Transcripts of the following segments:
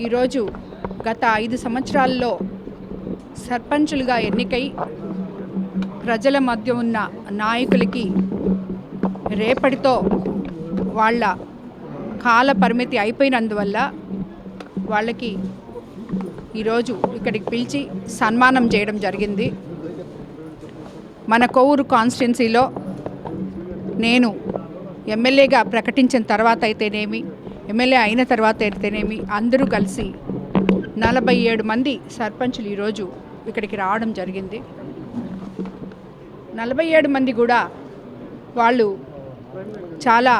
ఈరోజు గత 5 సంవత్సరాల్లో సర్పంచులుగా ఎన్నికై ప్రజల మధ్య ఉన్న నాయకులకి రేపటితో వాళ్ళ కాల పరిమితి అయిపోయినందువల్ల వాళ్ళకి ఈరోజు ఇక్కడికి పిలిచి సన్మానం చేయడం జరిగింది. మన కొవ్వూరు కాన్స్టిట్యున్సీలో నేను ఎమ్మెల్యేగా ప్రకటించిన తర్వాత అయితేనేమి, ఎమ్మెల్యే అయిన తర్వాత అయితేనేమి అందరూ కలిసి 47 మంది సర్పంచులు ఈరోజు ఇక్కడికి రావడం జరిగింది. 47 మంది కూడా వాళ్ళు చాలా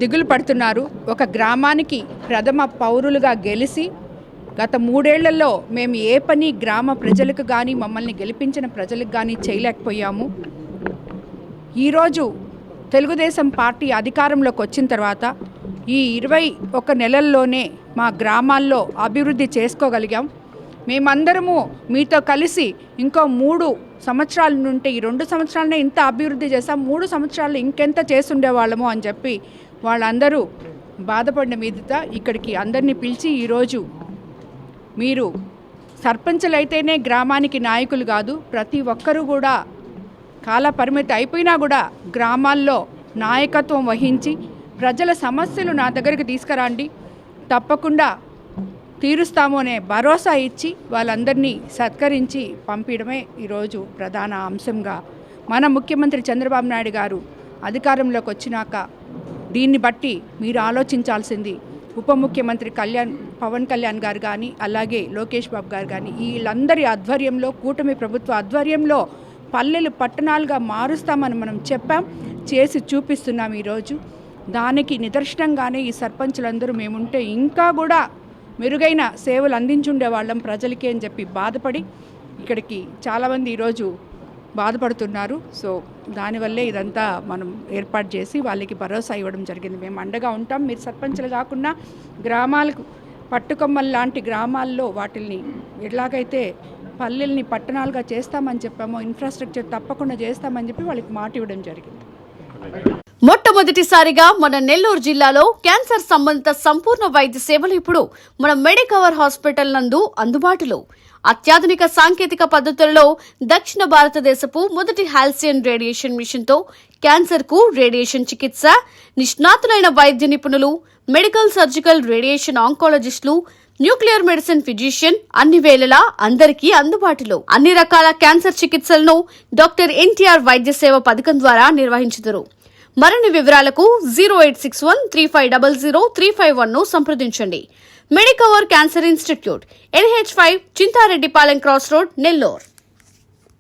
దిగులు పడుతున్నారు. ఒక గ్రామానికి ప్రథమ పౌరులుగా గెలిచి గత 3 ఏళ్లలో మేము ఏ పని గ్రామ ప్రజలకు కానీ మమ్మల్ని గెలిపించిన ప్రజలకు కానీ చేయలేకపోయాము. ఈరోజు తెలుగుదేశం పార్టీ అధికారంలోకి వచ్చిన తర్వాత ఈ 21 నెలల్లోనే మా గ్రామాల్లో అభివృద్ధి చేసుకోగలిగాం. మేమందరము మీతో కలిసి ఇంకో 3 సంవత్సరాల నుండి ఈ 2 సంవత్సరాలనే ఇంత అభివృద్ధి చేస్తాం, 3 సంవత్సరాలు ఇంకెంత చేసుండేవాళ్ళము అని చెప్పి వాళ్ళందరూ బాధపడిన మీదట ఇక్కడికి అందరినీ పిలిచి ఈరోజు మీరు సర్పంచులు అయితేనే గ్రామానికి నాయకులు కాదు, ప్రతి ఒక్కరూ కూడా కాల పరిమితి అయిపోయినా కూడా గ్రామాల్లో నాయకత్వం వహించి ప్రజల సమస్యలు నా దగ్గరికి తీసుకురండి, తప్పకుండా తీరుస్తాము అనే భరోసా ఇచ్చి వాళ్ళందరినీ సత్కరించి పంపించడమే ఈరోజు ప్రధాన అంశంగా మన ముఖ్యమంత్రి చంద్రబాబు నాయుడు గారు అధికారంలోకి వచ్చినాక దీన్ని బట్టి మీరు ఆలోచించాల్సింది ఉప ముఖ్యమంత్రి పవన్ కళ్యాణ్ గారు కానీ అలాగే లోకేష్ బాబు గారు కానీ వీళ్ళందరి ఆధ్వర్యంలో కూటమి ప్రభుత్వ ఆధ్వర్యంలో పల్లెలు పట్టణాలుగా మారుస్తామని మనం చెప్పాం, చేసి చూపిస్తున్నాం. ఈరోజు దానికి నిదర్శనంగానే ఈ సర్పంచులందరూ మేముంటే ఇంకా కూడా మెరుగైన సేవలు అందించుండే వాళ్ళం ప్రజలకి అని చెప్పి బాధపడి ఇక్కడికి చాలామంది ఈరోజు బాధపడుతున్నారు. సో దానివల్లే ఇదంతా మనం ఏర్పాటు చేసి వాళ్ళకి భరోసా ఇవ్వడం జరిగింది. మేము అండగా ఉంటాం. మీరు సర్పంచులు కాకుండా గ్రామాలకు పట్టుకొమ్మల లాంటి గ్రామాల్లో వాటిల్ని ఎలాగైతే పల్లెల్ని పట్టణాలుగా చేస్తామని చెప్పామో ఇన్ఫ్రాస్ట్రక్చర్ తప్పకుండా చేస్తామని చెప్పి వాళ్ళకి మాట ఇవ్వడం జరిగింది. మొట్టమొదటిసారిగా మన నెల్లూరు జిల్లాలో క్యాన్సర్ సంబంధిత సంపూర్ణ వైద్య సేవలు ఇప్పుడు మన మెడికవర్ హాస్పిటల్ నందు అందుబాటులో. అత్యాధునిక సాంకేతిక పద్ధతుల్లో దక్షిణ భారతదేశపు మొదటి హాల్సియన్ రేడియేషన్ మిషన్ తో క్యాన్సర్ కు రేడియేషన్ చికిత్స, నిష్ణాతులైన వైద్య నిపుణులు, మెడికల్ సర్జికల్ రేడియేషన్ ఆంకాలజిస్టులు, న్యూక్లియర్ మెడిసిన్ ఫిజిషియన్ అన్ని వేళలా అందరికీ అందుబాటులో. అన్ని రకాల క్యాన్సర్ చికిత్సలను డాక్టర్ ఎన్టీఆర్ వైద్య సేవ పథకం ద్వారా నిర్వహించుదురు. మరిన్ని వివరాలకు 086135003551 ను సంప్రదించండి. Medicover cancer institute, NH5, Chintareddypalem cross road, Nellore.